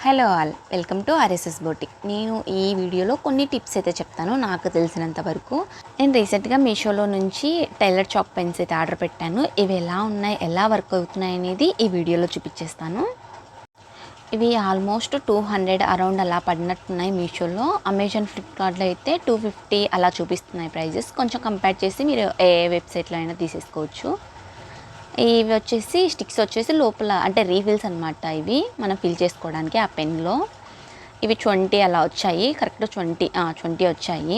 Hello all, welcome to RSS boutique. నేను ఈ వీడియోలో కొన్ని టిప్స్ అయితే చెప్తాను నాకు తెలిసినంత వరకు. నేను రీసెంట్గా మీషోలో నుంచి టైలర్ చాక్ పెన్స్ అయితే ఆర్డర్ పెట్టాను. ఇవి ఎలా ఉన్నాయి, ఎలా వర్క్ అవుతున్నాయి అనేది ఈ వీడియోలో చూపించేస్తాను. ఇవి ఆల్మోస్ట్ 200 అరౌండ్ అలా పడినట్టున్నాయి మీషోలో. అమెజాన్, ఫ్లిప్కార్ట్లో అయితే 250 అలా చూపిస్తున్నాయి ప్రైజెస్. కొంచెం కంపేర్ చేసి మీరు ఏ వెబ్సైట్లో అయినా తీసేసుకోవచ్చు. ఇవి వచ్చేసి స్టిక్స్ వచ్చేసి లోపల అంటే రీఫిల్స్ అనమాట. ఇవి మనం ఫిల్ చేసుకోవడానికి ఆ పెన్లో. ఇవి 20 అలా వచ్చాయి, కరెక్ట్ 20 వచ్చాయి.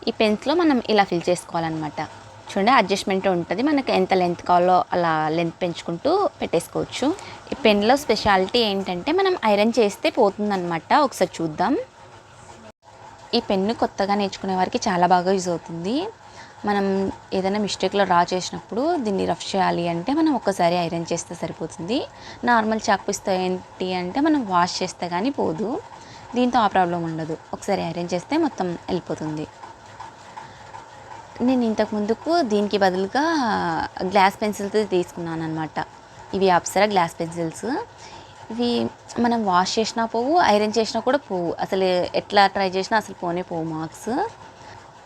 ఈ పెన్స్లో మనం ఇలా ఫిల్ చేసుకోవాలన్నమాట. చూడండి, అడ్జస్ట్మెంట్ ఉంటుంది, మనకి ఎంత లెంత్ కావాలో అలా లెంత్ పెంచుకుంటూ పెట్టేసుకోవచ్చు. ఈ పెన్లో స్పెషాలిటీ ఏంటంటే మనం ఐరన్ చేస్తే పోతుందన్నమాట. ఒకసారి చూద్దాం. ఈ పెన్ను కొత్తగా నేర్చుకునే వారికి చాలా బాగా యూజ్ అవుతుంది. మనం ఏదైనా మిస్టేక్లో డ్రా చేసినప్పుడు దీన్ని రఫ్ చేయాలి అంటే మనం ఒక్కసారి ఐరన్ చేస్తే సరిపోతుంది. నార్మల్ చాక్ పీస్తో ఏంటి అంటే మనం వాష్ చేస్తే కానీ పోదు. దీంతో ఆ ప్రాబ్లం ఉండదు, ఒకసారి ఐరన్ చేస్తే మొత్తం వెళ్ళిపోతుంది. నేను ఇంతకు ముందుకు దీనికి బదులుగా గ్లాస్ పెన్సిల్స్ తీసుకున్నాను అనమాట. ఇవి అప్సరా గ్లాస్ పెన్సిల్స్. ఇవి మనం వాష్ చేసినా పోవు, ఐరన్ చేసినా కూడా పోవు. అసలు ఎట్లా ట్రై చేసినా అసలు పోనే పోవు మార్క్స్.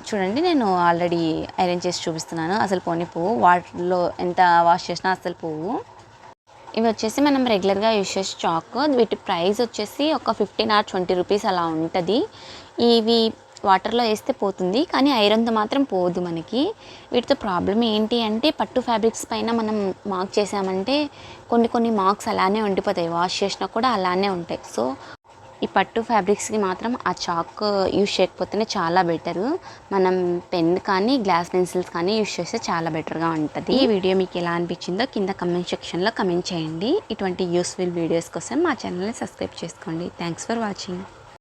చూడండి, నేను ఆల్రెడీ ఐరన్ చేసి చూపిస్తున్నాను. అసలు పోనీ పోవు, వాటిలో ఎంత వాష్ చేసినా అసలు పోవు. ఇవి వచ్చేసి మనం రెగ్యులర్గా యూజ్ చేసే చాక్. వీటి ప్రైస్ వచ్చేసి ఒక 15 ఆర్ 20 రూపీస్ అలా ఉంటుంది. ఇవి వాటర్లో వేస్తే పోతుంది, కానీ ఐరన్తో మాత్రం పోదు మనకి. వీటితో ప్రాబ్లం ఏంటి అంటే పట్టు ఫ్యాబ్రిక్స్ పైన మనం మార్క్ చేసామంటే కొన్ని మార్క్స్ అలానే ఉండిపోతాయి, వాష్ చేసినా కూడా అలానే ఉంటాయి. సో ఈ పట్టు ఫ్యాబ్రిక్స్కి మాత్రం ఆ చాక్ యూజ్ చేయకపోతేనే చాలా బెటరు. మనం పెన్ కానీ గ్లాస్ పెన్సిల్స్ కానీ యూజ్ చేస్తే చాలా బెటర్గా ఉంటుంది. ఈ వీడియో మీకు ఎలా అనిపించిందో కింద కమెంట్ సెక్షన్లో కమెంట్ చేయండి. ఇటువంటి యూస్ఫుల్ వీడియోస్ కోసం మా ఛానల్ని సబ్స్క్రైబ్ చేసుకోండి. Thanks for watching.